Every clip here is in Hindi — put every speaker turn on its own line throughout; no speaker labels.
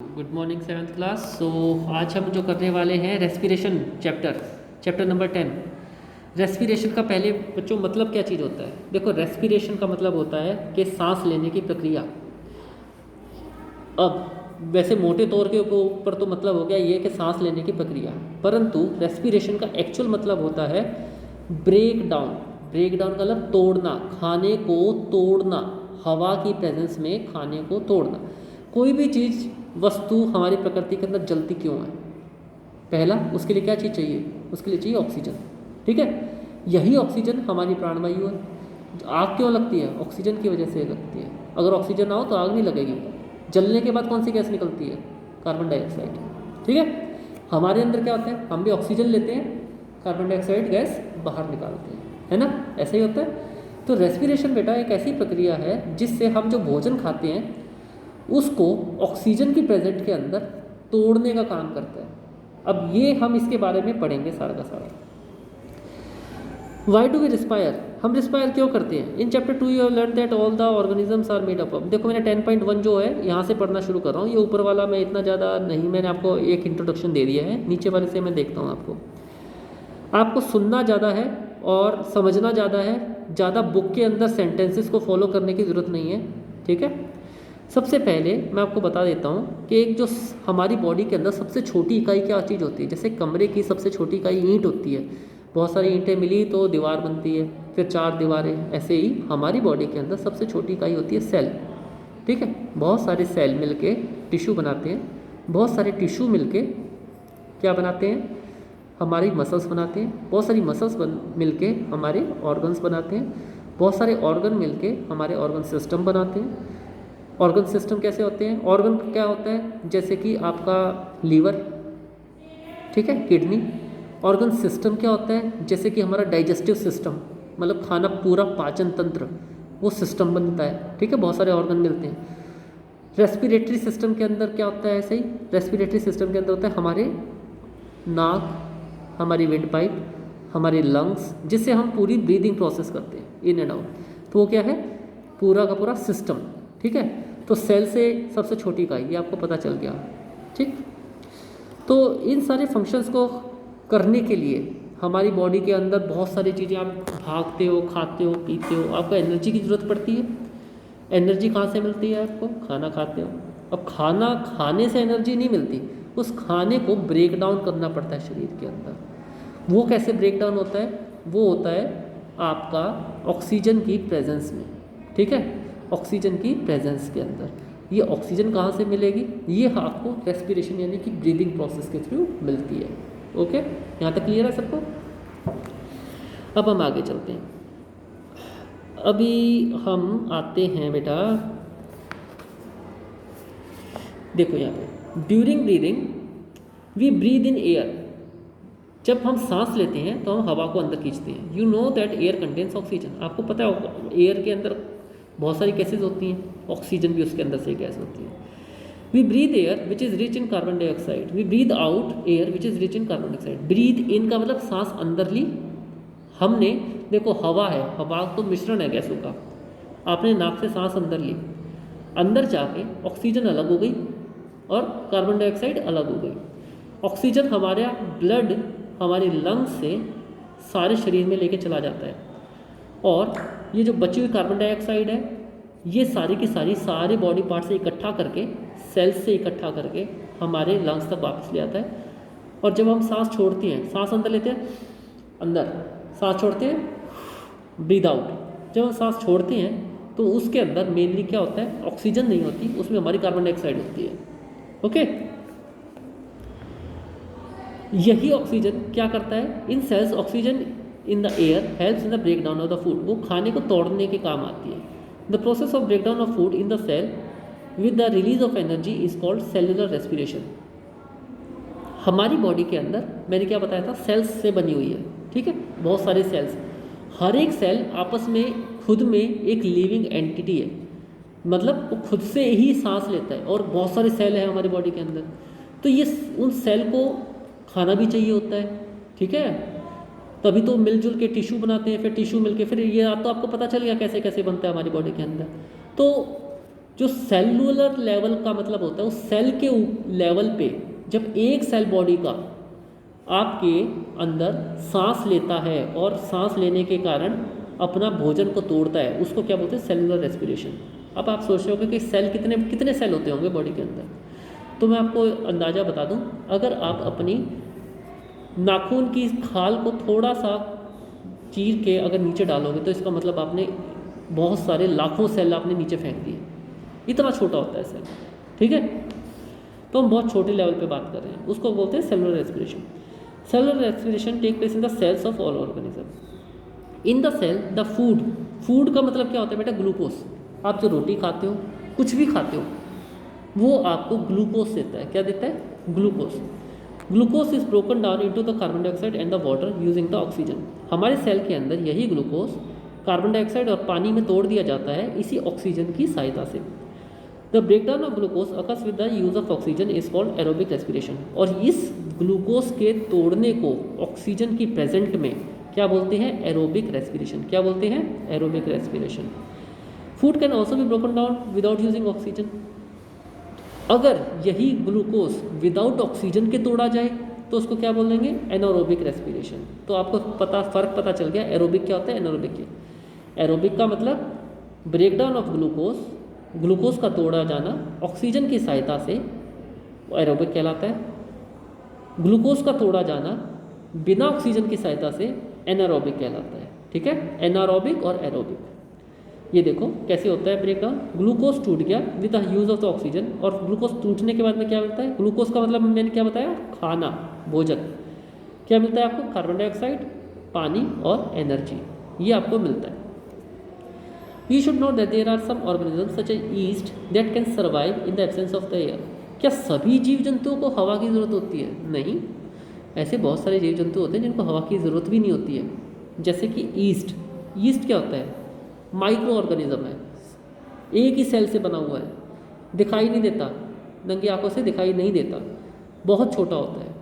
Good morning seventh class. आज हम जो करने वाले हैं रेस्पिरेशन चैप्टर नंबर 10। रेस्पिरेशन का पहले बच्चों मतलब क्या चीज़ होता है? देखो, रेस्पिरेशन का मतलब होता है कि सांस लेने की प्रक्रिया। अब वैसे मोटे तौर के ऊपर तो मतलब हो गया ये कि सांस लेने की प्रक्रिया, परंतु रेस्पिरेशन का एक्चुअल मतलब होता है ब्रेक डाउन। ब्रेक डाउन का मतलब तोड़ना, खाने को तोड़ना, हवा की प्रेजेंस में खाने को तोड़ना। कोई भी चीज़ वस्तु हमारी प्रकृति के अंदर जलती क्यों है? पहला, उसके लिए क्या चीज़ चाहिए? उसके लिए चाहिए ऑक्सीजन। ठीक है, यही ऑक्सीजन हमारी प्राणवायु है। आग क्यों लगती है? ऑक्सीजन की वजह से लगती है। अगर ऑक्सीजन ना हो तो आग नहीं लगेगी। जलने के बाद कौन सी गैस निकलती है? Carbon dioxide. ठीक है, हमारे अंदर क्या होता है? हम भी ऑक्सीजन लेते हैं, कार्बन डाइऑक्साइड गैस बाहर निकालते हैं, है ना? ऐसा ही होता है। तो रेस्पिरेशन बेटा एक ऐसी प्रक्रिया है जिससे हम जो भोजन खाते हैं उसको ऑक्सीजन की प्रेजेंट के अंदर तोड़ने का काम करता है। अब ये हम इसके बारे में पढ़ेंगे सारा का सारा। Why do we respire? हम रिस्पायर क्यों करते हैं? In chapter 2 you have learn that all the organisms are made up of. देखो, मैंने 10.1 जो है यहाँ से पढ़ना शुरू कर रहा हूँ। ये ऊपर वाला मैं इतना ज़्यादा नहीं, मैंने आपको एक इंट्रोडक्शन दे दिया है। नीचे वाले से मैं देखता हूँ आपको सुनना ज़्यादा है और समझना ज़्यादा है। ज़्यादा बुक के अंदर सेंटेंसेस को फॉलो करने की ज़रूरत नहीं है। ठीक है, सबसे पहले मैं आपको बता देता हूँ कि एक जो हमारी बॉडी के अंदर सबसे छोटी इकाई क्या चीज़ होती है। जैसे कमरे की सबसे छोटी इकाई ईंट होती है। बहुत सारी ईंटें मिली तो दीवार बनती है, फिर 4 दीवारें। ऐसे ही हमारी बॉडी के अंदर सबसे छोटी इकाई होती है सेल। ठीक है, बहुत सारे सेल मिलके टिश्यू बनाते हैं। बहुत सारे टिश्यू मिलके क्या बनाते हैं? हमारी मसल्स बनाते हैं। बहुत सारी मसल्स मिलके हमारे ऑर्गन्स बनाते हैं। बहुत सारे ऑर्गन मिलके हमारे ऑर्गन सिस्टम बनाते हैं। ऑर्गन सिस्टम कैसे होते हैं? ऑर्गन क्या होता है? जैसे कि आपका लीवर, ठीक है, किडनी। ऑर्गन सिस्टम क्या होता है? जैसे कि हमारा डाइजेस्टिव सिस्टम, मतलब खाना पूरा पाचन तंत्र, वो सिस्टम बनता है। ठीक है, बहुत सारे ऑर्गन मिलते हैं। रेस्पिरेटरी सिस्टम के अंदर क्या होता है? ऐसे ही रेस्पिरेटरी सिस्टम के अंदर होता है हमारे नाक, हमारी विंड पाइप, हमारे लंग्स, जिससे हम पूरी ब्रीदिंग प्रोसेस करते हैं, इन एंड आउट। तो वो क्या है? पूरा का पूरा सिस्टम। ठीक है, तो सेल से सबसे छोटी इकाई, ये आपको पता चल गया। ठीक, तो इन सारे फंक्शंस को करने के लिए हमारी बॉडी के अंदर बहुत सारी चीज़ें, आप भागते हो, खाते हो, पीते हो, आपको एनर्जी की ज़रूरत पड़ती है। एनर्जी कहाँ से मिलती है आपको? खाना खाते हो। अब खाना खाने से एनर्जी नहीं मिलती, उस खाने को ब्रेक डाउन करना पड़ता है शरीर के अंदर। वो कैसे ब्रेक डाउन होता है? वो होता है आपका ऑक्सीजन की प्रेजेंस में। ठीक है, ऑक्सीजन की प्रेजेंस के अंदर। ये ऑक्सीजन कहाँ से मिलेगी? ये आपको रेस्पिरेशन यानी कि ब्रीदिंग प्रोसेस के थ्रू मिलती है। ओके, यहाँ तक क्लियर है सबको? अब हम आगे चलते हैं। अभी हम आते हैं बेटा, देखो यहाँ पे during breathing we breathe in air. जब हम सांस लेते हैं तो हम हवा को अंदर खींचते हैं। You know that air contains oxygen. आपको पता है एयर के अंदर बहुत सारी गैसेज होती हैं, ऑक्सीजन भी उसके अंदर से गैस होती है। We breathe air which is rich in carbon dioxide, we breathe out air which is rich in carbon dioxide. Breathe in का मतलब सांस अंदर ली हमने। देखो, हवा है, हवा तो मिश्रण है गैसों का। आपने नाक से सांस अंदर ली, अंदर जाके ऑक्सीजन अलग हो गई और कार्बन डाइऑक्साइड अलग हो गई। ऑक्सीजन हमारा ब्लड हमारे लंग्स से सारे शरीर में लेके चला जाता है, और ये जो बची हुई कार्बन डाइऑक्साइड है ये सारी की सारी सारे बॉडी पार्ट से इकट्ठा करके, सेल्स से इकट्ठा करके हमारे लंग्स तक वापस ले आता है। और जब हम सांस छोड़ते हैं, सांस अंदर लेते हैं, अंदर सांस छोड़ते हैं, ब्रीद आउट। जब हम सांस छोड़ते हैं तो उसके अंदर मेनली क्या होता है? ऑक्सीजन नहीं होती, उसमें हमारी कार्बन डाइऑक्साइड होती है। ओके, यही ऑक्सीजन क्या करता है? In cells oxygen in the air helps in the break down of the food. वो खाने को तोड़ने के काम आती है। The process of break down of food in the cell with the release of energy is called cellular respiration. हमारी बॉडी के अंदर मैंने क्या बताया था? सेल्स से बनी हुई है। ठीक है, बहुत सारे सेल्स। हर एक सेल आपस में खुद में एक लिविंग एंटिटी है, मतलब वो खुद से ही सांस लेता है। और बहुत सारे सेल हैं हमारी बॉडी के अंदर, तो ये उन सेल को खाना भी चाहिए होता है। ठीक है, तभी तो मिलजुल के टिश्यू बनाते हैं, फिर टिश्यू मिलके फिर ये तो आपको पता चल गया कैसे कैसे बनता है हमारी बॉडी के अंदर। तो जो सेलुलर लेवल का मतलब होता है, उस सेल के लेवल पे जब एक सेल बॉडी का आपके अंदर सांस लेता है और सांस लेने के कारण अपना भोजन को तोड़ता है, उसको क्या बोलते हैं? Cellular respiration. अब आप सोच रहे होंगे कि सेल कितने कितने सेल होते होंगे बॉडी के अंदर, तो मैं आपको अंदाज़ा बता दूं, अगर आप अपनी नाखून की खाल को थोड़ा सा चीर के अगर नीचे डालोगे तो इसका मतलब आपने बहुत सारे लाखों सेल आपने नीचे फेंक दिए। इतना छोटा होता है सेल, ठीक है। तो हम बहुत छोटे लेवल पे बात कर रहे हैं, उसको बोलते हैं cellular respiration. Cellular respiration take place in the cells of all organism. In the cell the food का मतलब क्या होता है बेटा? ग्लूकोज। आप जो रोटी खाते हो, कुछ भी खाते हो, वो आपको ग्लूकोज देता है। क्या देता है? Glucose. Glucose is broken down into the carbon dioxide and the water using the oxygen. हमारे सेल के अंदर यही ग्लूकोज कार्बन डाइऑक्साइड और पानी में तोड़ दिया जाता है इसी ऑक्सीजन की सहायता से। The breakdown of glucose occurs with the use of oxygen is called aerobic respiration. और इस ग्लूकोज के तोड़ने को ऑक्सीजन की प्रेजेंट में क्या बोलते हैं? Aerobic respiration. क्या बोलते हैं? Aerobic respiration. Food can also be broken down without using oxygen. अगर यही ग्लूकोज विदाउट ऑक्सीजन के तोड़ा जाए तो उसको क्या बोलेंगे? Anaerobic respiration. तो आपको फ़र्क पता चल गया एरोबिक क्या होता है, एनारोबिक क्या। एरोबिक का मतलब ब्रेकडाउन ऑफ ग्लूकोज का तोड़ा जाना ऑक्सीजन की सहायता से, वो एरोबिक कहलाता है। ग्लूकोज का तोड़ा जाना बिना ऑक्सीजन की सहायता से एनारोबिक कहलाता है, ठीक है। एनारोबिक और एरोबिक, ये देखो कैसे होता है ब्रेकडाउन। ग्लूकोज टूट गया with the use of the oxygen, और ग्लूकोज टूटने के बाद में क्या मिलता है? ग्लूकोज का मतलब मैंने क्या बताया? खाना, भोजन। क्या मिलता है आपको? कार्बन डाइऑक्साइड, पानी और एनर्जी, ये आपको मिलता है। You should note that there are some organism such as yeast that can survive in the absence of the air. क्या सभी जीव जंतुओं को हवा की ज़रूरत होती है? नहीं, ऐसे बहुत सारे जीव जंतु होते हैं जिनको हवा की ज़रूरत भी नहीं होती है। जैसे कि ईस्ट क्या होता है? माइक्रो ऑर्गेनिज्म है, एक ही सेल से बना हुआ है, दिखाई नहीं देता, नंगी आंखों से दिखाई नहीं देता, बहुत छोटा होता है।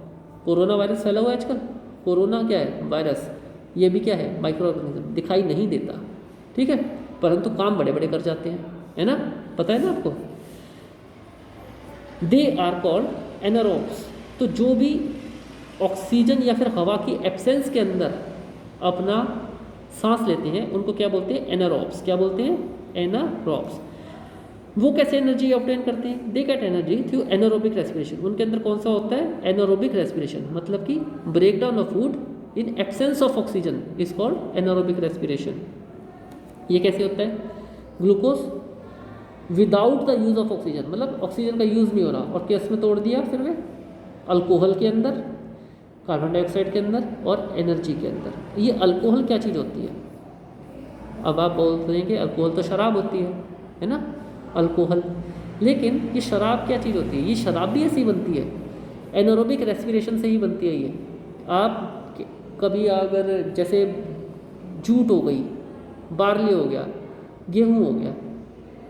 कोरोना वायरस फैला हुआ है आजकल, कोरोना क्या है? वायरस। ये भी क्या है? माइक्रो ऑर्गेनिज्म, दिखाई नहीं देता, ठीक है, परंतु काम बड़े बड़े कर जाते हैं, है ना, पता है ना आपको। They are called anaerobes. तो जो भी ऑक्सीजन या फिर हवा की एब्सेंस के अंदर अपना सांस लेते हैं उनको क्या बोलते हैं? एनारोब्स। क्या बोलते हैं? एनारोब्स। वो कैसे एनर्जी ऑब्टेन करते हैं? They get energy through anaerobic respiration. उनके अंदर कौन सा होता है? एनारोबिक रेस्पिरेशन, मतलब कि breakdown of food in absence of oxygen is called anaerobic respiration. ये कैसे होता है? Glucose without the use of oxygen, मतलब ऑक्सीजन का यूज़ नहीं हो रहा, और किस में तोड़ दिया फिर वे? अल्कोहल के अंदर, कार्बन डाइऑक्साइड के अंदर और एनर्जी के अंदर। ये अल्कोहल क्या चीज़ होती है? अब आप बोलते हैं कि अल्कोहल तो शराब होती है ना, अल्कोहल। लेकिन ये शराब क्या चीज़ होती है? ये शराब भी ऐसी बनती है, एनारोबिक रेस्पिरेशन से ही बनती है ये। आप कभी अगर जैसे जूट हो गई, बार्ली हो गया, गेहूँ हो गया,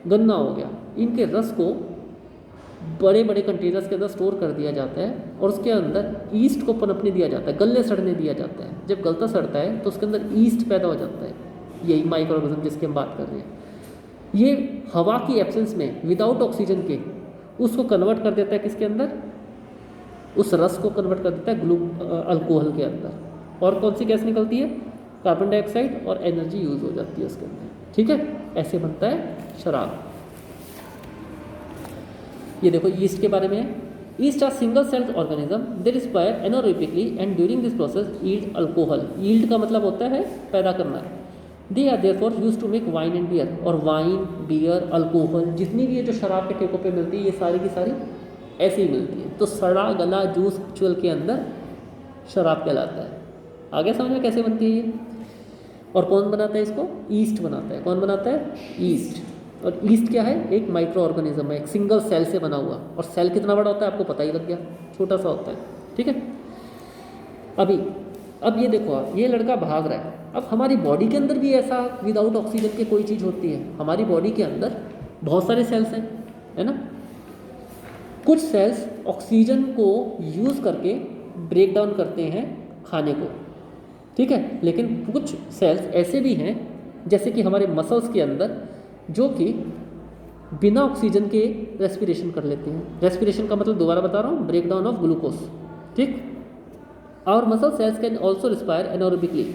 गन्ना हो गया, इनके रस को बड़े बड़े कंटेनर्स के अंदर स्टोर कर दिया जाता है और उसके अंदर ईस्ट को पनपने दिया जाता है, गलने सड़ने दिया जाता है। जब गलता सड़ता है तो उसके अंदर ईस्ट पैदा हो जाता है, यही माइक्रो ऑर्गेनिज्म जिसकी हम बात कर रहे हैं। ये हवा की एब्सेंस में विदाउट ऑक्सीजन के उसको कन्वर्ट कर देता है किसके अंदर? उस रस को कन्वर्ट कर देता है अल्कोहल के अंदर। और कौन सी गैस निकलती है? कार्बन डाइऑक्साइड, और एनर्जी यूज़ हो जाती है उसके अंदर, ठीक है। ऐसे बनता है शराब। ये देखो ईस्ट के बारे में है। Yeast are single celled organism they respire anaerobically and during this process yield alcohol. Yield का मतलब होता है पैदा करना। They are therefore used to make wine and beer. और वाइन, बियर, अल्कोहल, जितनी भी ये जो शराब के ठेकों पे मिलती है, ये सारी की सारी ऐसे ही मिलती है। तो सड़ा गला जूस एक्चुअल के अंदर शराब कहलाता है। आगे समझ में कैसे बनती है ये? और कौन बनाता है इसको? ईस्ट बनाता है। कौन बनाता है? ईस्ट। और ईस्ट क्या है? एक माइक्रो ऑर्गेनिज्म है, एक सिंगल सेल से बना हुआ। और सेल कितना बड़ा होता है आपको पता ही लग गया, छोटा सा होता है, ठीक है। अब ये देखो आप, ये लड़का भाग रहा है। अब हमारी बॉडी के अंदर भी ऐसा विदाउट ऑक्सीजन के कोई चीज़ होती है? हमारी बॉडी के अंदर बहुत सारे सेल्स हैं, है ना। कुछ सेल्स ऑक्सीजन को यूज़ करके ब्रेक डाउन करते हैं खाने को, ठीक है। लेकिन कुछ सेल्स ऐसे भी हैं जैसे कि हमारे मसल्स के अंदर, जो कि बिना ऑक्सीजन के रेस्पिरेशन कर लेते हैं। रेस्पिरेशन का मतलब दोबारा बता रहा हूँ, ब्रेक डाउन ऑफ ग्लूकोज। ठीक। और muscle cells can also respire anaerobically.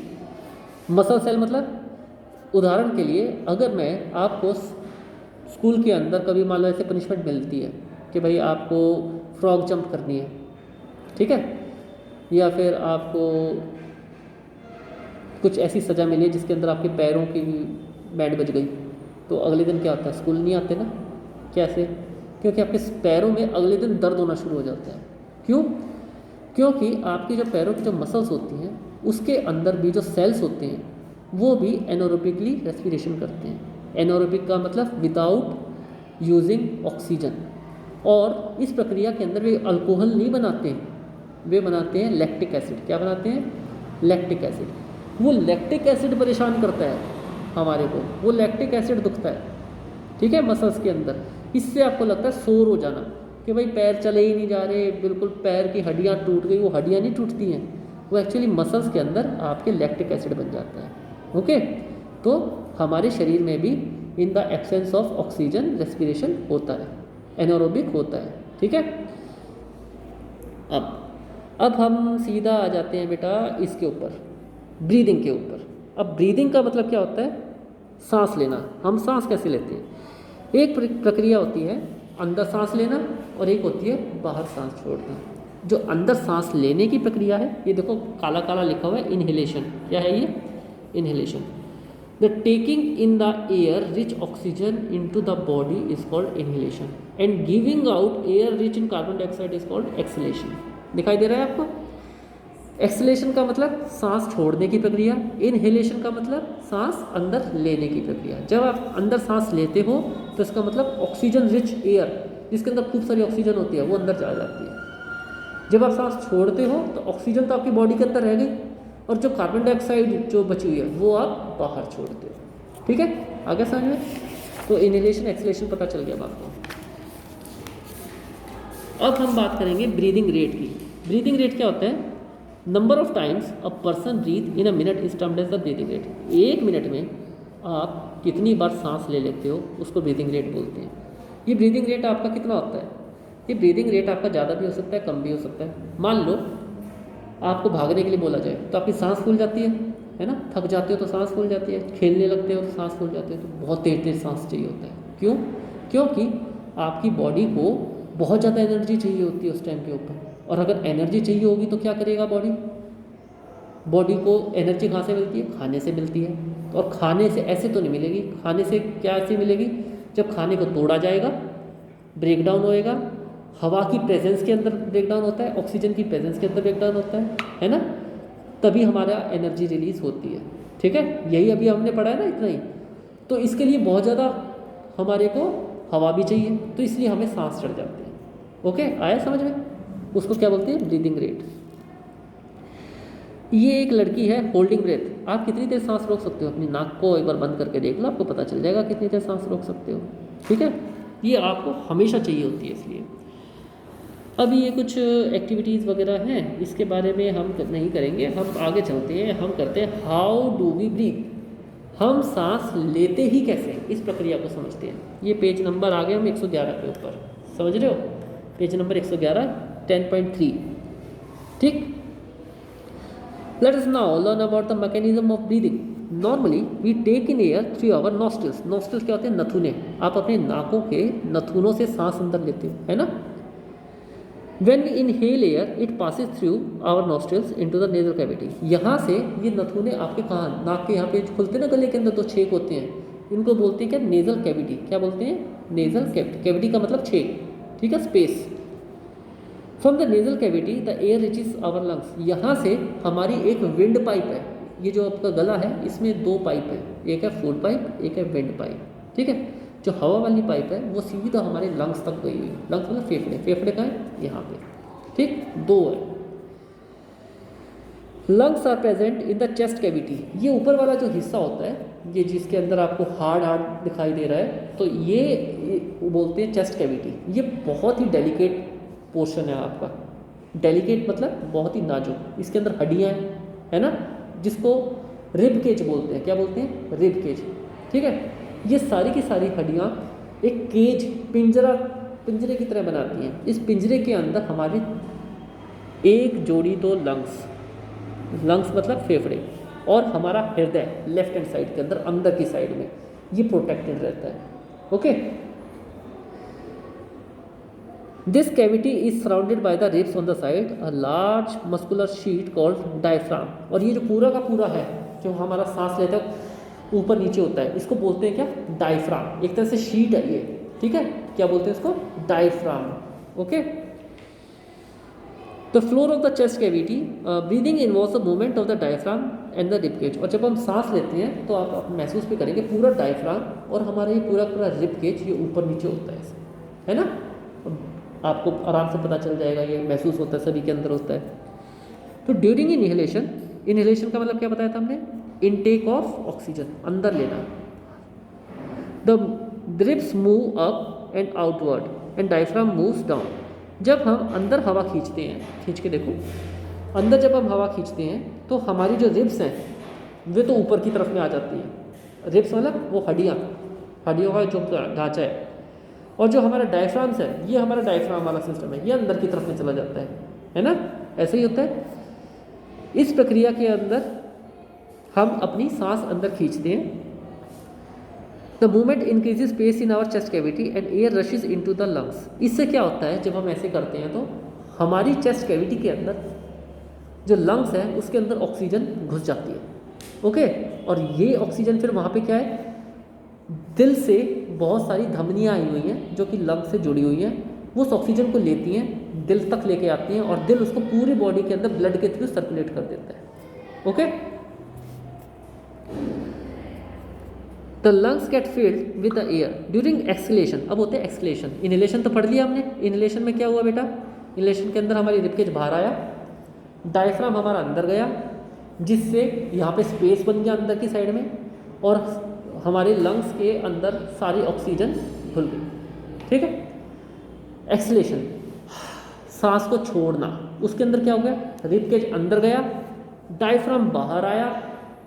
Muscle cell मतलब उदाहरण के लिए अगर मैं आपको स्कूल के अंदर कभी मान लो ऐसे पनिशमेंट मिलती है कि भाई आपको फ्रॉग जंप करनी है, ठीक है, या फिर आपको कुछ ऐसी सज़ा मिली है जिसके अंदर आपके पैरों की बैंड बज गई, तो अगले दिन क्या होता है, स्कूल नहीं आते ना। कैसे? क्योंकि आपके पैरों में अगले दिन दर्द होना शुरू हो जाता है। क्यों? क्योंकि आपकी जो पैरों की जो मसल्स होती हैं उसके अंदर भी जो सेल्स होते हैं वो भी एनोरोबिकली रेस्पिरेशन करते हैं। एनोरोबिक का मतलब विदाउट यूजिंग ऑक्सीजन। और इस प्रक्रिया के अंदर वे अल्कोहल नहीं बनाते हैं, वे बनाते हैं लैक्टिक एसिड। क्या बनाते हैं? Lactic acid. वो लैक्टिक एसिड परेशान करता है हमारे को, वो लैक्टिक एसिड दुखता है, ठीक है, मसल्स के अंदर। इससे आपको लगता है सोर हो जाना कि भाई पैर चले ही नहीं जा रहे, बिल्कुल पैर की हड्डियाँ टूट गई। वो हड्डियाँ नहीं टूटती हैं, वो एक्चुअली मसल्स के अंदर आपके लैक्टिक एसिड बन जाता है। ओके, तो हमारे शरीर में भी इन the absence of oxygen respiration होता है, एनोरोबिक होता है, ठीक है। अब हम सीधा आ जाते हैं बेटा इसके ऊपर, ब्रीदिंग के ऊपर। अब ब्रीदिंग का मतलब क्या होता है? सांस लेना। हम सांस कैसे लेते हैं? एक प्रक्रिया होती है अंदर सांस लेना और एक होती है बाहर सांस छोड़ना। जो अंदर सांस लेने की प्रक्रिया है, ये देखो काला काला लिखा हुआ है, इनहेलेशन। क्या है ये? Inhalation. The taking in the air rich oxygen into the body is called inhalation and giving out air rich in carbon dioxide is called exhalation. दिखाई दे रहा है आपको? एक्सहेलेशन का मतलब सांस छोड़ने की प्रक्रिया, इनहेलेशन का मतलब सांस अंदर लेने की प्रक्रिया। जब आप अंदर सांस लेते हो तो इसका मतलब ऑक्सीजन रिच एयर, जिसके अंदर खूब सारी ऑक्सीजन होती है, वो अंदर जा जाती है। जब आप सांस छोड़ते हो तो ऑक्सीजन तो आपकी बॉडी के अंदर रह गई और जो कार्बन डाइऑक्साइड जो बची हुई है वो आप बाहर छोड़ते हो। ठीक है, आगे समझ में? तो इनहेलेशन एक्सहेलेशन पता चल गया आपको। अब हम बात करेंगे ब्रीदिंग रेट की। ब्रीदिंग रेट क्या होता है? Number of times a person breathe in a minute is termed as the breathing rate. एक मिनट में आप कितनी बार सांस ले लेते हो उसको ब्रीदिंग रेट बोलते हैं। ये ब्रीदिंग रेट आपका कितना होता है? ये ब्रीदिंग रेट आपका ज़्यादा भी हो सकता है, कम भी हो सकता है। मान लो आपको भागने के लिए बोला जाए तो आपकी सांस फूल जाती है ना, थक जाते हो तो सांस फूल जाती है, खेलने लगते हो तो सांस फूल जाती है, तो बहुत तेज तेज सांस चाहिए होता है। क्यों? क्योंकि आपकी बॉडी को बहुत ज़्यादा एनर्जी चाहिए होती है उस टाइम के ऊपर। और अगर एनर्जी चाहिए होगी तो क्या करेगा बॉडी? बॉडी को एनर्जी कहाँ से मिलती है? खाने से मिलती है। और खाने से ऐसे तो नहीं मिलेगी, खाने से क्या ऐसे मिलेगी? जब खाने को तोड़ा जाएगा, ब्रेक डाउन होएगा, हवा की प्रेजेंस के अंदर ब्रेक डाउन होता है, ऑक्सीजन की प्रेजेंस के अंदर ब्रेक डाउन होता है ना, तभी हमारा एनर्जी रिलीज होती है। ठीक है, यही अभी हमने पढ़ा है ना, इतना ही। तो इसके लिए बहुत ज़्यादा हमारे को हवा भी चाहिए, तो इसलिए हमें सांस चढ़ जाती है। ओके, आया समझ में? उसको क्या बोलते हैं? Breathing rate. ये एक लड़की है होल्डिंग ब्रेथ। आप कितनी देर सांस रोक सकते हो? अपनी नाक को एक बार बंद करके देख लो, आपको पता चल जाएगा कितनी देर सांस रोक सकते हो। ठीक है, ये आपको हमेशा चाहिए होती है इसलिए। अब ये कुछ एक्टिविटीज़ वगैरह हैं, इसके बारे में हम नहीं करेंगे, हम आगे चलते हैं। हम करते हैं हाउ डू वी ब्रीथ। हम सांस लेते ही कैसे, इस प्रक्रिया को समझते हैं। ये पेज नंबर आ गया हम 111 के ऊपर, समझ रहे हो? Page number 111 10.3। ठीक, let us now learn about the mechanism of breathing. Normally we take in air through our nostrils. Nostrils क्या होते हैं? नथुने। आप अपने नाकों के नथुनों से सांस अंदर लेते हो, है ना? When we inhale air, it passes through our nostrils into the nasal cavity. यहाँ से ये नथुने आपके कहाँ, नाक के यहाँ पे खुलते हैं ना, गले के अंदर दो छेद होते हैं, इनको बोलते हैं क्या? Nasal cavity. क्या बोलते हैं? Nasal cavity. कैविटी का मतलब छेद, ठीक है, space. From the nasal cavity the air reaches our lungs. यहाँ से हमारी एक विंड पाइप है। ये जो आपका गला है इसमें दो पाइप है, एक है फूड पाइप, एक है विंड पाइप। ठीक है, जो हवा वाली पाइप है वो सीधा हमारे लंग्स तक गई हुई है। लंग्स मतलब फेफड़े। फेफड़े का है यहाँ पे, ठीक, दो है। Lungs are present in the chest cavity. ये ऊपर वाला जो हिस्सा होता है, ये जिसके अंदर आपको हार्ड हार्ड दिखाई दे रहा है, तो ये बोलते हैं चेस्ट कैविटी। ये बहुत ही डेलिकेट पोर्शन है आपका। डेलिकेट मतलब बहुत ही नाजुक। इसके अंदर हड्डियाँ है ना, जिसको रिब केज बोलते हैं। क्या बोलते हैं? Rib cage. ठीक है, ये सारी की सारी हड्डियाँ एक केज, पिंजरे की तरह बनाती हैं। इस पिंजरे के अंदर हमारे एक जोड़ी तो लंग्स मतलब फेफड़े, और हमारा हृदय लेफ्ट हैंड साइड के अंदर की साइड में, ये प्रोटेक्टेड रहता है। Okay, this cavity is surrounded by the ribs on the side, a large muscular sheet called diaphragm. और ये जो पूरा का पूरा है, जो हमारा सांस लेता है ऊपर नीचे होता है, इसको बोलते हैं क्या? डायफ्राम। एक तरह से शीट है ये, ठीक है, क्या बोलते हैं इसको? Diaphragm. Okay, the floor of the chest cavity, breathing involves the movement of the diaphragm and the rib cage. और जब हम सांस लेते हैं तो आप महसूस भी करेंगे पूरा डायफ्राम और हमारा ये पूरा रिब केज ये ऊपर नीचे होता है, है ना? आपको आराम से पता चल जाएगा, ये महसूस होता है, सभी के अंदर होता है। तो ड्यूरिंग इनहेलेशन का मतलब क्या बताया था हमने? इनटेक ऑफ ऑक्सीजन, अंदर लेना। The ribs move up and outward and diaphragm moves down. जब हम अंदर हवा खींचते हैं, खींच के देखो, अंदर जब हम हवा खींचते हैं तो हमारी जो रिब्स हैं वे तो ऊपर की तरफ में आ जाती हैं। रिब्स मतलब वो हड्डियों का जो ढांचा है, और जो हमारा डायफ्राम्स है, ये हमारा डायफ्राम वाला सिस्टम है, ये अंदर की तरफ में चला जाता है ना? ऐसे ही होता है। इस प्रक्रिया के अंदर हम अपनी सांस अंदर खींचते हैं। The movement increases space in our chest cavity and air rushes into the lungs. इससे क्या होता है, जब हम ऐसे करते हैं तो हमारी चेस्ट कैविटी के अंदर जो लंग्स है उसके अंदर ऑक्सीजन घुस जाती है। ओके, और ये ऑक्सीजन फिर वहाँ पे क्या है, दिल से बहुत सारी धमनियाँ आई हुई हैं जो कि लंग से जुड़ी हुई हैं, वो उस ऑक्सीजन को लेती हैं, दिल तक लेके आती हैं, और दिल उसको पूरी बॉडी के अंदर ब्लड के थ्रू सर्कुलेट कर देता है। Okay, the lungs get filled with the air during exhalation. अब होते हैं एक्सलेशन। इनहेलेशन तो पढ़ लिया हमने। इनहेलेशन में क्या हुआ बेटा? इनहेलेशन के अंदर हमारी रिबकेज बाहर आया, डायफ्राम हमारा अंदर गया, जिससे यहाँ पे स्पेस बन गया अंदर की साइड में, और हमारे लंग्स के अंदर सारी ऑक्सीजन घुल गई। ठीक है, एक्सलेशन, सांस को छोड़ना। उसके अंदर क्या हो गया? रिबकेज अंदर गया, डायफ्राम बाहर आया,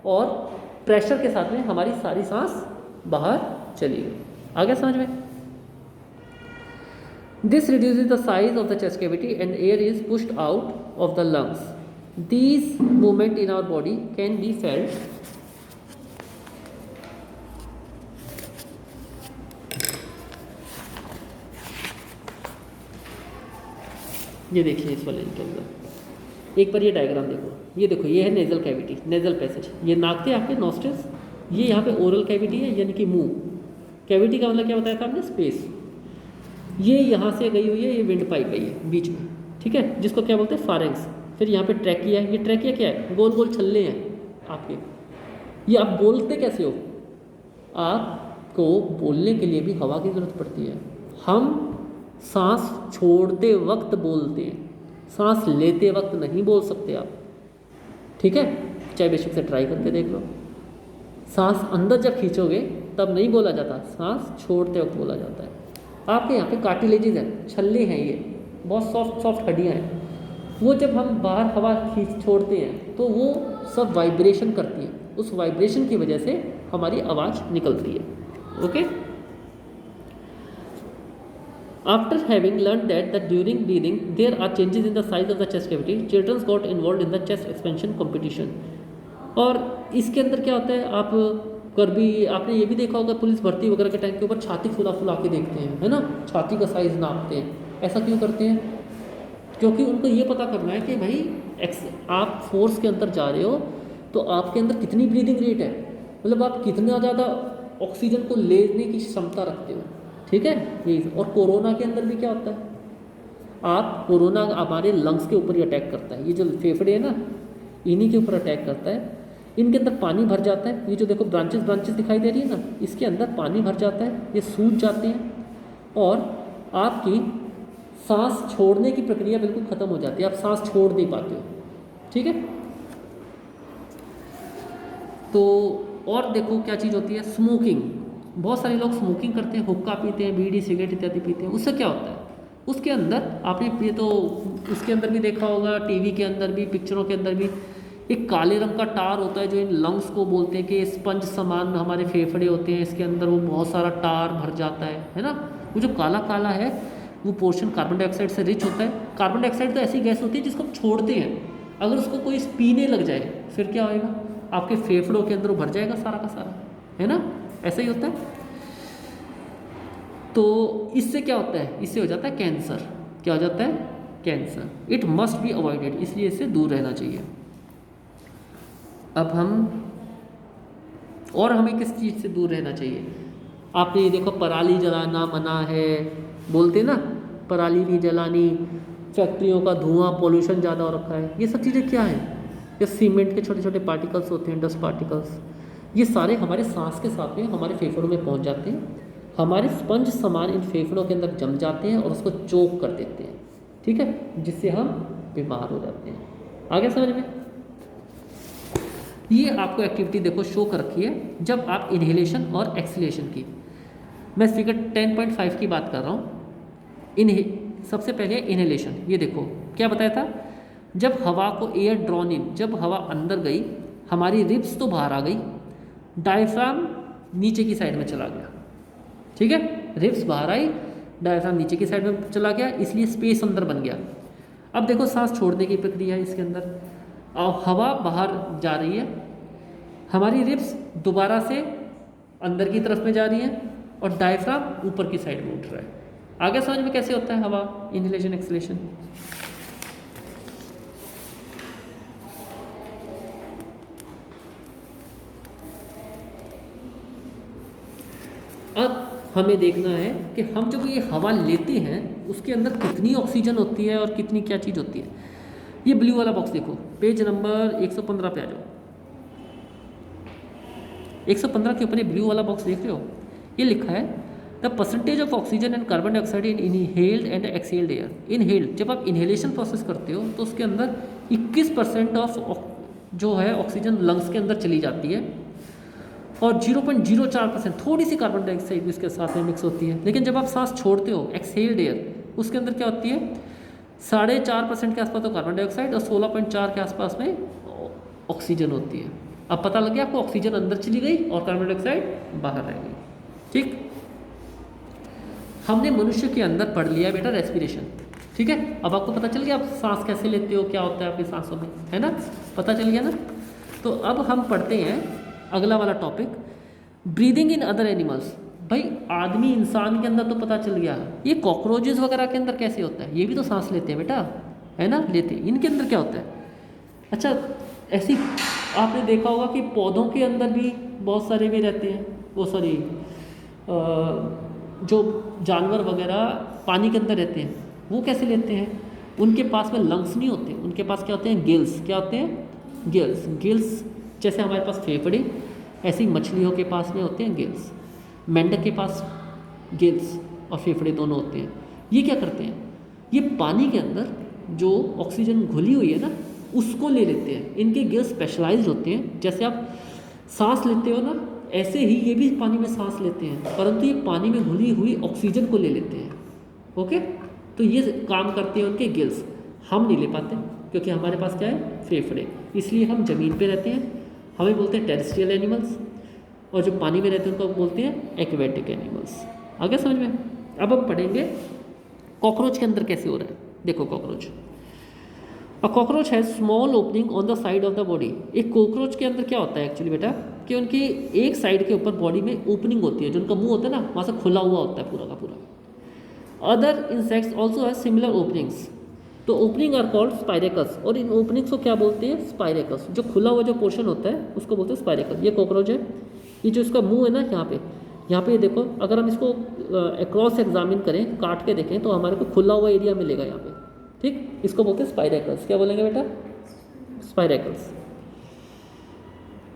और प्रेशर के साथ में हमारी सारी सांस बाहर चली गई। आ गया समझ में? This reduces the size of the chest cavity and air is pushed out of the lungs. These movement in our body can be felt ये देखिए इस वाले के अंदर एक बार ये डायग्राम देखो, ये देखो, ये है नेजल कैविटी, नेजल पैसेज, ये नाक थे आपके नॉस्ट्रल्स, ये यहाँ पे ओरल कैविटी है यानी कि मुंह। कैविटी का मतलब क्या बताया था हमने? स्पेस। ये यहाँ से गई हुई है, ये विंड पाइप है ये बीच में, ठीक है, जिसको क्या बोलते हैं? फारेंक्स। फिर यहाँ पे ट्रैकिया है, ये ट्रैकिया क्या है? गोल गोल छल्ले हैं आपके। ये आप बोलते कैसे हो? आपको बोलने के लिए भी हवा की ज़रूरत पड़ती है। हम सांस छोड़ते वक्त बोलते हैं, सांस लेते वक्त नहीं बोल सकते आप, ठीक है? चाहे बेशक से ट्राई करके देख लो। सांस अंदर जब खींचोगे तब नहीं बोला जाता, सांस छोड़ते वक्त बोला जाता है। आपके यहाँ पे कार्टिलेजेस हैं, छल्ले हैं, ये बहुत सॉफ्ट सॉफ्ट हड्डियाँ हैं, वो जब हम बाहर हवा खींच छोड़ते हैं तो वो सब वाइब्रेशन करती हैं, उस वाइब्रेशन की वजह से हमारी आवाज़ निकलती है। Okay, After having learned that during breathing there are changes in the size of the chest cavity, children got involved in the chest expansion competition. और इसके अंदर क्या होता है, आप कभी आपने ये भी देखा होगा पुलिस भर्ती वगैरह के टाइम के ऊपर छाती फुला फुला के देखते हैं, है ना? छाती का साइज़ नापते हैं। ऐसा क्यों करते हैं? क्योंकि उनको ये पता करना है कि भाई आप फोर्स के अंदर जा रहे हो तो आपके अंदर कितनी ब्रीदिंग रेट है, मतलब आप कितना ज़्यादा ऑक्सीजन को लेने की क्षमता रखते हो, ठीक है? यही। और कोरोना के अंदर भी क्या होता है, आप कोरोना हमारे लंग्स के ऊपर ही अटैक करता है, ये जो फेफड़े हैं ना इन्हीं के ऊपर अटैक करता है। इनके अंदर पानी भर जाता है, ये जो देखो ब्रांचेस दिखाई दे रही है ना, इसके अंदर पानी भर जाता है, ये सूज जाते हैं और आपकी सांस छोड़ने की प्रक्रिया बिल्कुल ख़त्म हो जाती है, आप सांस छोड़ नहीं पाते हो, ठीक है? तो और देखो क्या चीज़ होती है, स्मोकिंग। बहुत सारे लोग स्मोकिंग करते हैं, हुक्का पीते हैं, बीड़ी सिगरेट इत्यादि पीते हैं। उससे क्या होता है, उसके अंदर आपने ये तो उसके अंदर भी देखा होगा, टीवी के अंदर भी, पिक्चरों के अंदर भी, एक काले रंग का टार होता है जो इन लंग्स को बोलते हैं कि स्पंज समान हमारे फेफड़े होते हैं, इसके अंदर वो बहुत सारा टार भर जाता है ना। वो जो काला काला है वो पोर्शन कार्बन डाइऑक्साइड से रिच होता है। कार्बन डाइऑक्साइड तो ऐसी गैस होती है जिसको हम छोड़ते हैं, अगर उसको कोई पीने लग जाए फिर क्या होएगा, आपके फेफड़ों के अंदर वो भर जाएगा सारा का सारा, है ना, ऐसा ही होता है। तो इससे क्या होता है, इससे हो जाता है कैंसर। क्या हो जाता है, cancer. It must be avoided, इसलिए इससे दूर रहना चाहिए। अब हमें किस चीज़ से दूर रहना चाहिए। आपने ये देखो पराली जलाना मना है, बोलते ना पराली नहीं जलानी, फैक्ट्रियों का धुआं, पोल्यूशन ज़्यादा हो रखा है, ये सब चीज़ें क्या है, ये सीमेंट के छोटे छोटे पार्टिकल्स होते हैं, डस्ट पार्टिकल्स, ये सारे हमारे सांस के साथ में हमारे फेफड़ों में पहुंच जाते हैं, हमारे स्पंज समान इन फेफड़ों के अंदर जम जाते हैं और उसको चोक कर देते हैं, ठीक है, जिससे हम बीमार हो जाते हैं। आगे समझ में। ये आपको एक्टिविटी देखो शो कर रखी है जब आप इनहेलेशन और एक्सलेशन की, मैं फिगर 10.5 की बात कर रहा हूँ। सबसे पहले इनहेलेशन, ये देखो क्या बताया था, जब हवा को एयर ड्रॉन इन, जब हवा अंदर गई हमारी रिब्स तो बाहर आ गई, डायफ्राम नीचे की साइड में चला गया, ठीक है, रिब्स बाहर आई, डायफ्राम नीचे की साइड में चला गया, इसलिए स्पेस अंदर बन गया। अब देखो सांस छोड़ने की प्रक्रिया है इसके अंदर, और हवा बाहर जा रही है, हमारी रिब्स दोबारा से अंदर की तरफ में जा रही है और डायफ्राम ऊपर की साइड में उठ रहा है। आगे समझ में कैसे होता है हवा इनहेलेशन एक्सलेशन। अब हमें देखना है कि हम जब ये हवा लेते हैं उसके अंदर कितनी ऑक्सीजन होती है और कितनी क्या चीज़ होती है। ये ब्लू वाला बॉक्स देखो, पेज नंबर 115 पे आ जाओ। 115 के ऊपर ये ब्लू वाला बॉक्स देख रहे हो, ये लिखा है the percentage of oxygen and carbon dioxide in inhaled and exhaled air. Inhaled, जब आप इनहेलेशन प्रोसेस करते हो तो उसके अंदर 21% ऑफ जो है ऑक्सीजन लंग्स के अंदर चली जाती है और 0.04% थोड़ी सी कार्बन डाइऑक्साइड भी इसके साथ में मिक्स होती है। लेकिन जब आप सांस छोड़ते हो एक्सहेल्ड एयर, उसके अंदर क्या होती है, 4.5% के आसपास तो कार्बन डाइऑक्साइड और 16.4 के आसपास में ऑक्सीजन होती है। अब पता लग गया आपको, ऑक्सीजन अंदर चली गई और कार्बन डाइऑक्साइड बाहर रह गई, ठीक। हमने मनुष्य के अंदर पढ़ लिया बेटा रेस्पिरेशन, ठीक है। अब आपको पता चल गया आप सांस कैसे लेते हो, क्या होता है आपकी सांसों में, है ना, पता चल गया ना। तो अब हम पढ़ते हैं अगला वाला topic, breathing in other animals. भाई आदमी इंसान के अंदर तो पता चल गया, ये कॉकरोचेस वगैरह के अंदर कैसे होता है, ये भी तो सांस लेते हैं बेटा, है ना, लेते हैं, इनके अंदर क्या होता है। अच्छा, ऐसी आपने देखा होगा कि पौधों के अंदर भी बहुत सारे भी रहते हैं, वो सॉरी जो जानवर वगैरह पानी के अंदर रहते हैं वो कैसे लेते हैं, उनके पास में लंग्स नहीं होते, उनके पास क्या होते हैं, गिल्स। क्या होते हैं, गिल्स। गिल्स जैसे हमारे पास फेफड़े, ऐसे ही मछलियों के पास में होते हैं गिल्स। मेंढक के पास गिल्स और फेफड़े दोनों होते हैं। ये क्या करते हैं, ये पानी के अंदर जो ऑक्सीजन घुली हुई है ना उसको ले लेते हैं। इनके गिल्स स्पेशलाइज्ड होते हैं, जैसे आप सांस लेते हो ना ऐसे ही ये भी पानी में सांस लेते हैं, परंतु ये पानी में घुली हुई ऑक्सीजन को ले लेते हैं। ओके, तो ये काम करते हैं उनके गिल्स, हम नहीं ले पाते क्योंकि हमारे पास क्या है, फेफड़े, इसलिए हम ज़मीन पे रहते हैं, हमें बोलते हैं टेरेस्ट्रियल एनिमल्स, और जो पानी में रहते हैं उनको बोलते हैं एक्वेटिक एनिमल्स। आगे समझ में। अब हम पढ़ेंगे कॉकरोच के अंदर कैसे हो रहा है। देखो कॉकरोच, अ कॉकरोच है small opening on the side of the body. एक कॉकरोच के अंदर क्या होता है एक्चुअली बेटा, कि उनकी एक साइड के ऊपर बॉडी में ओपनिंग होती है, जो उनका मुंह होता है ना वहाँ से खुला हुआ होता है पूरा का पूरा। अदर इंसेक्ट्स ऑल्सो है सिमिलर ओपनिंग्स, तो ओपनिंग आर कॉल्ड स्पाइरेकस, और इन ओपनिंग्स को क्या बोलते हैं, स्पाइरेकस। जो खुला हुआ जो पोर्शन होता है उसको बोलते हैं स्पाइरेकस। ये कॉकरोच है, ये जो इसका मुंह है ना यहाँ पे देखो, अगर हम इसको अक्रॉस एग्जामिन करें, काट के देखें तो हमारे को खुला हुआ एरिया मिलेगा यहाँ पे, ठीक। इसको बोलते हैं स्पाइरेकल्स। क्या बोलेंगे बेटा, spiracles.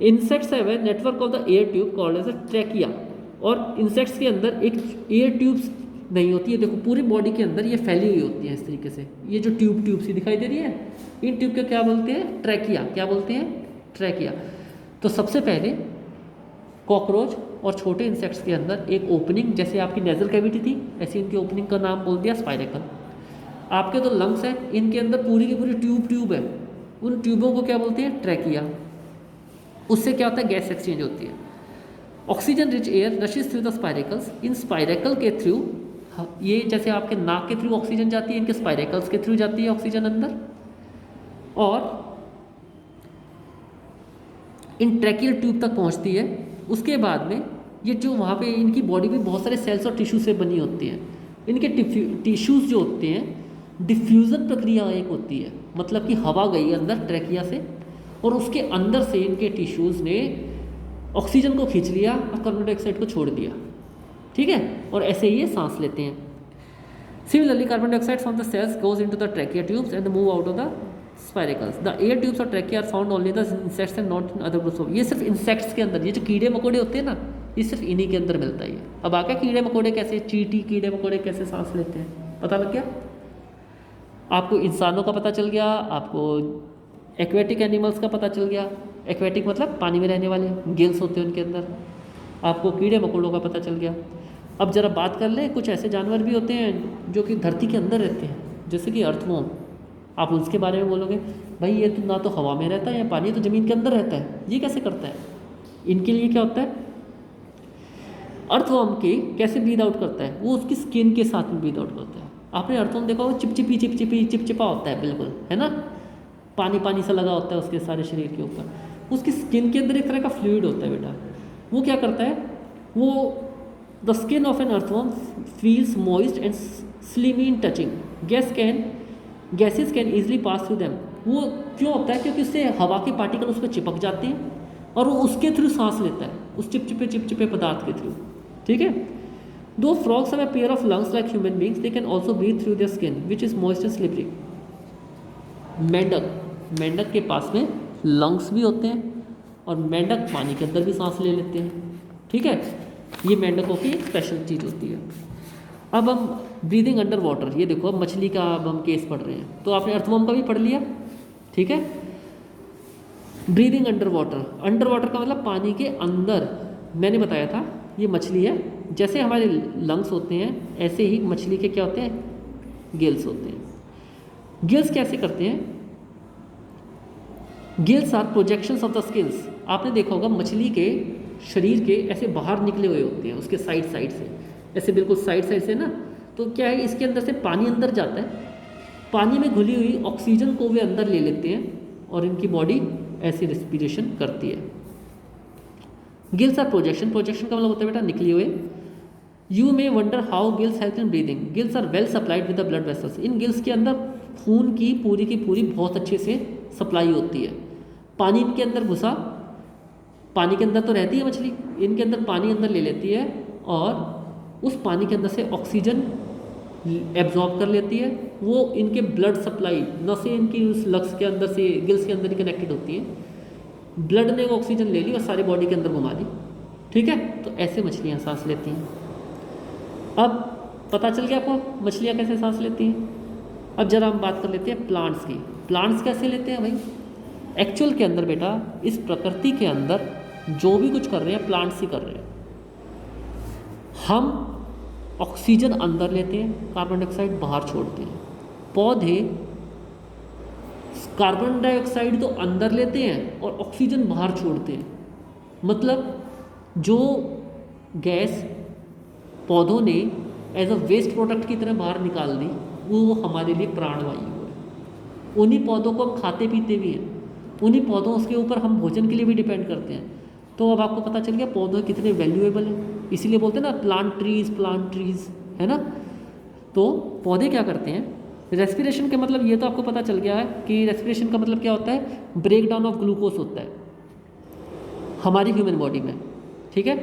Insects have a network of the air tube called as a trachea, और इंसेक्ट्स के अंदर एक एयर ट्यूब्स नहीं होती है, देखो पूरी बॉडी के अंदर ये फैली हुई होती है इस तरीके से, ये जो ट्यूब सी दिखाई दे रही है, इन ट्यूब को क्या बोलते हैं, ट्रैकिया। क्या बोलते हैं, ट्रैकिया। तो सबसे पहले कॉकरोच और छोटे इंसेक्ट्स के अंदर एक ओपनिंग, जैसे आपकी नेजल कैविटी थी ऐसी इनकी ओपनिंग का नाम बोल दिया स्पाइरेकल। आपके तो लंग्स हैं, इनके अंदर पूरी की पूरी ट्यूब है, उन ट्यूबों को क्या बोलते हैं? ट्रैकिया। उससे क्या होता है? गैस एक्सचेंज होती है। Oxygen rich air rashes through the spiracles, in spiracle के थ्रू, ये जैसे आपके नाक के थ्रू ऑक्सीजन जाती है, इनके स्पाइरेकल्स के थ्रू जाती है ऑक्सीजन अंदर, और इन ट्रैकियल ट्यूब तक पहुंचती है। उसके बाद में ये जो वहाँ पे इनकी बॉडी भी बहुत सारे सेल्स और टिश्यू से बनी होती हैं। इनके टिश्यूज़ जो होते हैं, डिफ्यूज़न प्रक्रिया एक होती है, मतलब कि हवा गई अंदर ट्रैकिया से और उसके अंदर से इनके टिश्यूज़ ने ऑक्सीजन को खींच लिया और कार्बन डाइऑक्साइड को छोड़ दिया, ठीक है, और ऐसे ही ये सांस लेते हैं। Similarly carbon dioxide from the cells goes into the trachea tubes and move out of the spiracles. The air tubes और trachea are found only the insects and not in other groups of. ये सिर्फ इंसेक्ट्स के अंदर, ये जो कीड़े मकोड़े होते हैं ना, ये सिर्फ इन्हीं के अंदर मिलता है। अब आ गया कीड़े मकोड़े कैसे, चींटी कीड़े मकोड़े कैसे सांस लेते हैं, पता लग गया आपको। इंसानों का पता चल गया आपको, एक्वेटिक एनिमल्स का पता चल गया, एक्वेटिक मतलब पानी में रहने वाले, गिल्स होते हैं उनके अंदर। आपको कीड़े मकोड़ों का पता चल गया। अब जरा बात कर लें, कुछ ऐसे जानवर भी होते हैं जो कि धरती के अंदर रहते हैं, जैसे कि अर्थवॉर्म। आप उसके बारे में बोलोगे भाई ये तो ना तो हवा में रहता है या पानी, तो ज़मीन के अंदर रहता है, ये कैसे करता है? इनके लिए क्या होता है, अर्थवॉर्म के कैसे ब्रीद आउट करता है, वो उसकी स्किन के साथ में ब्रीद आउट करता है। आपने अर्थवॉर्म देखा हो, चिपचिपा होता है बिल्कुल, है ना, पानी पानी सा लगा होता है उसके सारे शरीर के ऊपर। उसकी स्किन के अंदर एक तरह का फ्लूइड होता है बेटा, वो क्या करता है, वो the skin of an earthworm feels moist and slimy in touching, gases can easily pass through them. वो क्यों होता है? क्योंकि उससे हवा के पार्टिकल उस पर चिपक जाते हैं और वो उसके थ्रू सांस लेता है, उस चिपचिपे पदार्थ के थ्रू, ठीक है। दो frogs have a pair of lungs like human beings, they can also breathe through their skin which is moist and slippery. मेंढक के पास में लंग्स भी होते हैं और मेंढक पानी के अंदर भी सांस ले लेते हैं, ठीक है। ये मेंढकों की एक स्पेशल चीज़ होती है। अब हम ब्रीदिंग अंडर वाटर, ये देखो अब मछली का अब हम केस पढ़ रहे हैं, तो आपने अर्थवॉर्म का भी पढ़ लिया, ठीक है। ब्रीदिंग अंडर वाटर का मतलब पानी के अंदर। मैंने बताया था ये मछली है, जैसे हमारे लंग्स होते हैं ऐसे ही मछली के क्या होते हैं, गिल्स होते हैं। गिल्स कैसे करते हैं? Gills are projections of the skins. आपने देखा होगा मछली के शरीर के ऐसे बाहर निकले हुए होते हैं उसके साइड से, ऐसे बिल्कुल साइड से ना। तो क्या है, इसके अंदर से पानी अंदर जाता है, पानी में घुली हुई ऑक्सीजन को वे अंदर ले लेते हैं और इनकी बॉडी ऐसे रेस्पिरेशन करती है। गिल्स आर प्रोजेक्शन का मतलब होता है बेटा निकले हुए। You may wonder how gills help in breathing. Gills are well supplied with the blood vessels. इन गिल्स के अंदर खून की पूरी बहुत अच्छे से सप्लाई होती है। पानी इनके अंदर घुसा, पानी के अंदर तो रहती है मछली, इनके अंदर पानी अंदर ले लेती है और उस पानी के अंदर से ऑक्सीजन एब्जॉर्ब कर लेती है। वो इनके ब्लड सप्लाई नसें इनकी उस लग्स के अंदर से गिल्स के अंदर ही कनेक्टेड होती है। ब्लड ने वो ऑक्सीजन ले ली और सारी बॉडी के अंदर घुमा दी, ठीक है। तो ऐसे मछलियाँ सांस लेती हैं। अब पता चल गया आपको मछलियाँ कैसे सांस लेती हैं। अब जरा हम बात कर लेते हैं प्लांट्स की। प्लांट्स कैसे लेते हैं भाई? एक्चुअल के अंदर बेटा इस प्रकृति के अंदर जो भी कुछ कर रहे हैं प्लांट्स ही कर रहे हैं। हम ऑक्सीजन अंदर लेते हैं, कार्बन डाइऑक्साइड बाहर छोड़ते हैं। पौधे कार्बन डाइऑक्साइड तो अंदर लेते हैं और ऑक्सीजन बाहर छोड़ते हैं। मतलब जो गैस पौधों ने एज अ वेस्ट प्रोडक्ट की तरह बाहर निकाल दी, वो हमारे लिए प्राणवायु है। उन्हीं पौधों को हम खाते पीते भी हैं, उन्हीं पौधों के ऊपर हम भोजन के लिए भी डिपेंड करते हैं। तो अब आपको पता चल गया पौधे कितने वैल्यूएबल हैं। इसीलिए बोलते हैं ना प्लांट ट्रीज, है ना। तो पौधे क्या करते हैं, रेस्पिरेशन का मतलब ये तो आपको पता चल गया है कि रेस्पिरेशन का मतलब क्या होता है, ब्रेक डाउन ऑफ ग्लूकोज होता है हमारी ह्यूमन बॉडी में, ठीक है।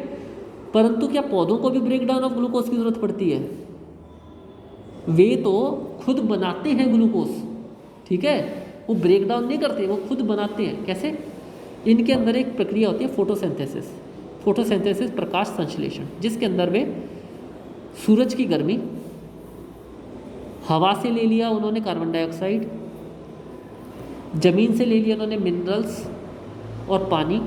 परंतु क्या पौधों को भी ब्रेक डाउन ऑफ ग्लूकोज की ज़रूरत पड़ती है? वे तो खुद बनाते हैं ग्लूकोज, ठीक है। वो ब्रेक डाउन नहीं करते, वो खुद बनाते हैं। कैसे? इनके अंदर एक प्रक्रिया होती है फोटोसिंथेसिस प्रकाश संश्लेषण, जिसके अंदर वे सूरज की गर्मी, हवा से ले लिया उन्होंने कार्बन डाइऑक्साइड, ज़मीन से ले लिया उन्होंने मिनरल्स और पानी,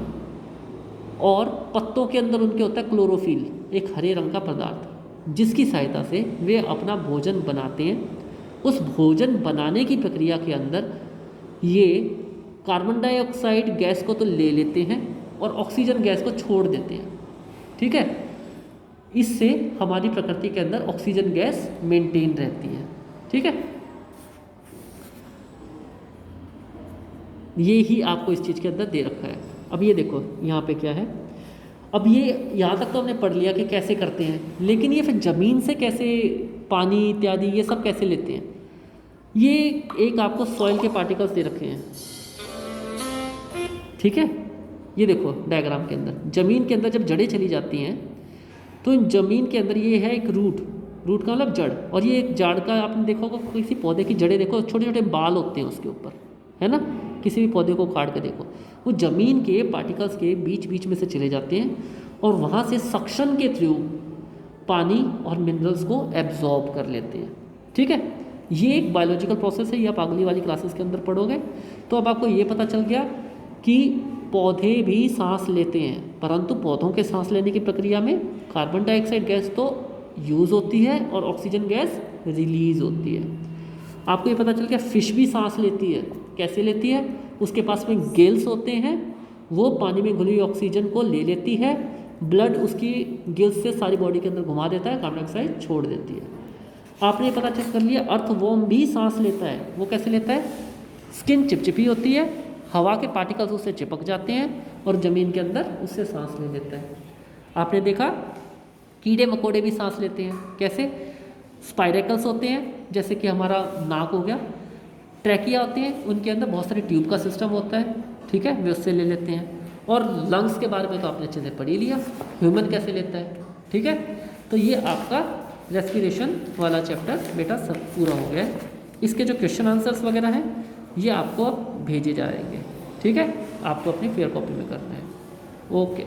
और पत्तों के अंदर उनके होता है क्लोरोफिल, एक हरे रंग का पदार्थ, जिसकी सहायता से वे अपना भोजन बनाते हैं। उस भोजन बनाने की प्रक्रिया के अंदर ये कार्बन डाइऑक्साइड गैस को तो ले लेते हैं और ऑक्सीजन गैस को छोड़ देते हैं, ठीक है। इससे हमारी प्रकृति के अंदर ऑक्सीजन गैस मेंटेन रहती है, ठीक है। ये ही आपको इस चीज़ के अंदर दे रखा है। अब ये देखो यहाँ पे क्या है, अब ये यहाँ तक तो हमने पढ़ लिया कि कैसे करते हैं, लेकिन ये फिर ज़मीन से कैसे पानी इत्यादि ये सब कैसे लेते हैं। ये एक आपको सॉइल के पार्टिकल्स दे रखे हैं, ठीक है। ये देखो डायग्राम के अंदर ज़मीन के अंदर जब जड़ें चली जाती हैं तो इन ज़मीन के अंदर ये है एक रूट का मतलब जड़, और ये एक जड़ का आपने देखा होगा किसी पौधे की जड़ें देखो, छोटे छोटे बाल होते हैं उसके ऊपर, है ना। किसी भी पौधे को उखाड़ के देखो, वो ज़मीन के पार्टिकल्स के बीच बीच में से चले जाते हैं और वहाँ से सक्शन के थ्रू पानी और मिनरल्स को एब्जॉर्ब कर लेते हैं, ठीक है। ये एक बायोलॉजिकल प्रोसेस है, ये आप अगली वाली क्लासेस के अंदर पढ़ोगे। तो अब आपको ये पता चल गया कि पौधे भी सांस लेते हैं, परंतु पौधों के सांस लेने की प्रक्रिया में कार्बन डाइऑक्साइड गैस तो यूज़ होती है और ऑक्सीजन गैस रिलीज़ होती है। आपको ये पता चल गया फिश भी सांस लेती है, कैसे लेती है, उसके पास में गिल्स होते हैं, वो पानी में घुली हुई ऑक्सीजन को ले लेती है, ब्लड उसकी गिल्स से सारी बॉडी के अंदर घुमा देता है, कार्बन डाइऑक्साइड छोड़ देती है। आपने ये पता चेक कर लिया अर्थवॉर्म भी सांस लेता है, वो कैसे लेता है, स्किन चिपचिपी होती है, हवा के पार्टिकल्स उससे चिपक जाते हैं और ज़मीन के अंदर उससे सांस ले लेता है। आपने देखा कीड़े मकोड़े भी सांस लेते हैं, कैसे, स्पाइरेकल्स होते हैं जैसे कि हमारा नाक हो गया, ट्रैकिया होते हैं, उनके अंदर बहुत सारे ट्यूब का सिस्टम होता है, ठीक है, वे उससे ले लेते हैं। और लंग्स के बारे में तो आपने अच्छे से पढ़ ही लिया, ह्यूमन कैसे लेता है, ठीक है। तो ये आपका रेस्पिरेशन वाला चैप्टर बेटा सब पूरा हो गया है। इसके जो क्वेश्चन आंसर्स वगैरह हैं ये आपको अब भेजे जाएंगे, ठीक है, आपको अपनी फेयर कॉपी में करना है। ओके।